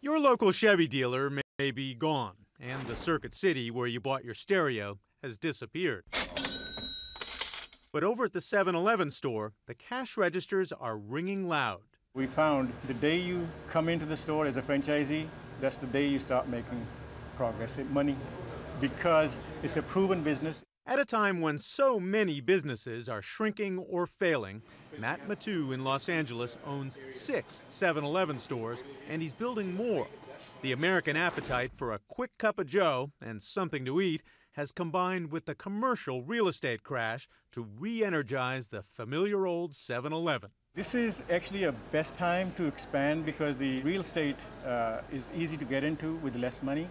Your local Chevy dealer may be gone, and the Circuit City where you bought your stereo has disappeared. But over at the 7-Eleven store, the cash registers are ringing loud. We found the day you come into the store as a franchisee, that's the day you start making progress in money, because it's a proven business. At a time when so many businesses are shrinking or failing, Matt Matu in Los Angeles owns 6 7-Eleven stores, and he's building more. The American appetite for a quick cup of joe and something to eat has combined with the commercial real estate crash to re-energize the familiar old 7-Eleven. This is actually a best time to expand because the real estate is easy to get into with less money,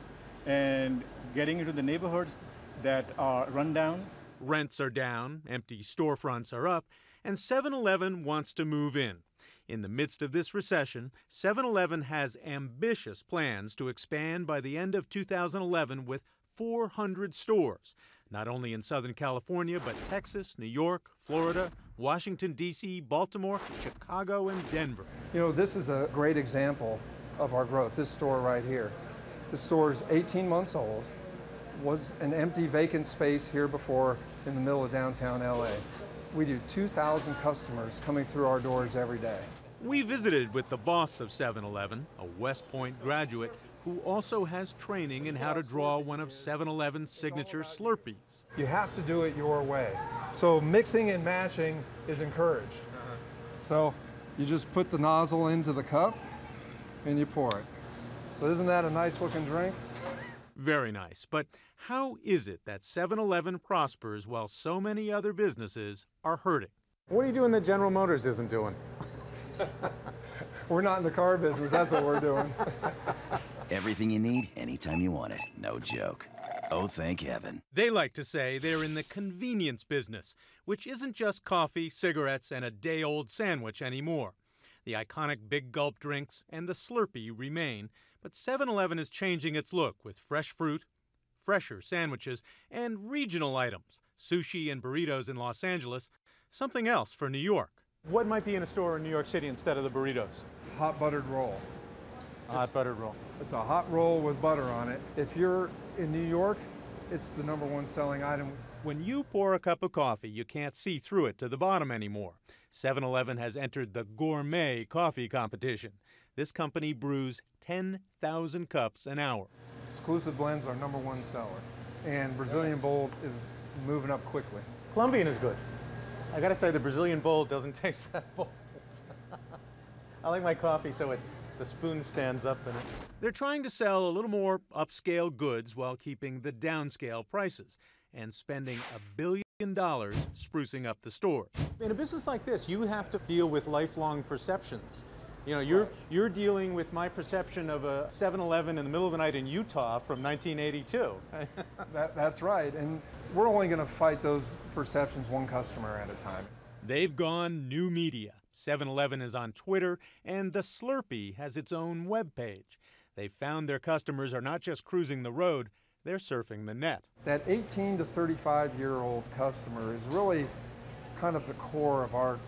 and getting into the neighborhoods that are run down. Rents are down, empty storefronts are up, and 7-Eleven wants to move in. In the midst of this recession, 7-Eleven has ambitious plans to expand by the end of 2011 with 400 stores, not only in Southern California, but Texas, New York, Florida, Washington, D.C., Baltimore, Chicago, and Denver. You know, this is a great example of our growth, this store right here. This store is 18 months old, was an empty, vacant space here before in the middle of downtown LA. We do 2,000 customers coming through our doors every day. We visited with the boss of 7-Eleven, a West Point graduate who also has training in how to draw one of 7-Eleven's signature Slurpees. You have to do it your way. So mixing and matching is encouraged. So you just put the nozzle into the cup and you pour it. So isn't that a nice looking drink? Very nice, but how is it that 7-Eleven prospers while so many other businesses are hurting? What are you doing that General Motors isn't doing? We're not in the car business, that's what we're doing. Everything you need, anytime you want it. No joke. Oh, thank heaven. They like to say they're in the convenience business, which isn't just coffee, cigarettes, and a day-old sandwich anymore. The iconic Big Gulp drinks and the Slurpee remain, but 7-Eleven is changing its look with fresh fruit, fresher sandwiches, and regional items, sushi and burritos in Los Angeles, something else for New York. What might be in a store in New York City instead of the burritos? Hot buttered roll. Hot buttered roll. It's a hot roll with butter on it. If you're in New York, it's the #1 selling item. When you pour a cup of coffee, you can't see through it to the bottom anymore. 7-Eleven has entered the gourmet coffee competition. This company brews 10,000 cups an hour. Exclusive blends are #1 seller, and Brazilian Bold is moving up quickly. Colombian is good. I gotta say the Brazilian bold doesn't taste that bold. I like my coffee so the spoon stands up in it. They're trying to sell a little more upscale goods while keeping the downscale prices and spending $1 billion sprucing up the stores. In a business like this, you have to deal with lifelong perceptions. You know, you're dealing with my perception of a 7-Eleven in the middle of the night in Utah from 1982. That's right, and we're only going to fight those perceptions one customer at a time. They've gone new media. 7-Eleven is on Twitter, and the Slurpee has its own webpage. They've found their customers are not just cruising the road, they're surfing the net. That 18 to 35-year-old customer is really kind of the core of our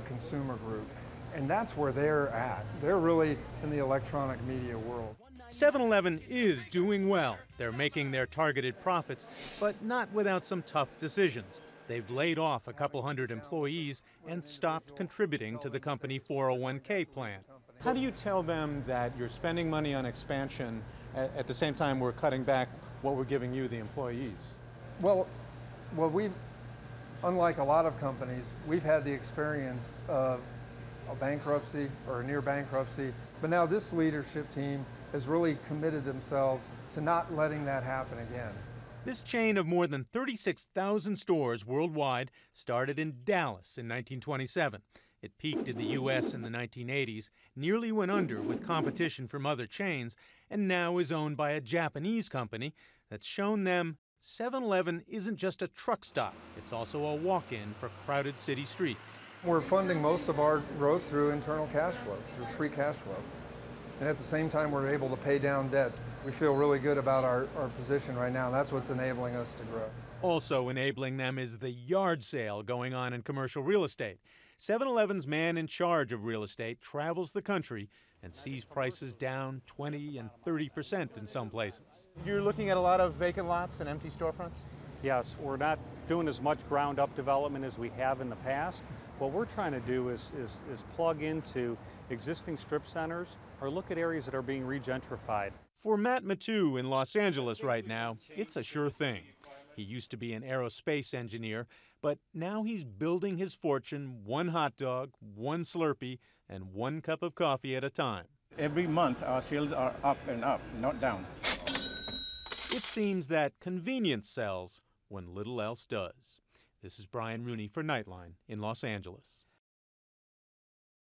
consumer group. And that's where they're at. They're really in the electronic media world. 7-Eleven is doing well. They're making their targeted profits, but not without some tough decisions. They've laid off a couple hundred employees and stopped contributing to the company 401k plan. How do you tell them that you're spending money on expansion at the same time we're cutting back what we're giving you, the employees? Well, unlike a lot of companies, we've had the experience of a bankruptcy or near bankruptcy, but now this leadership team has really committed themselves to not letting that happen again. This chain of more than 36,000 stores worldwide started in Dallas in 1927. It peaked in the U.S. in the 1980s, nearly went under with competition from other chains, and now is owned by a Japanese company that's shown them 7-Eleven isn't just a truck stop, it's also a walk-in for crowded city streets. We're funding most of our growth through internal cash flow, through free cash flow. And at the same time, we're able to pay down debts. We feel really good about our position right now. That's what's enabling us to grow. Also enabling them is the yard sale going on in commercial real estate. 7-Eleven's man in charge of real estate travels the country and sees prices down 20 and 30% in some places. You're looking at a lot of vacant lots and empty storefronts? Yes, we're not doing as much ground up development as we have in the past. What we're trying to do is plug into existing strip centers or look at areas that are being regentrified. For Matt Mattu in Los Angeles right now, it's a sure thing. He used to be an aerospace engineer, but now he's building his fortune one hot dog, one Slurpee, and one cup of coffee at a time. Every month, our sales are up and up, not down. It seems that convenience sells when little else does. This is Brian Rooney for Nightline in Los Angeles.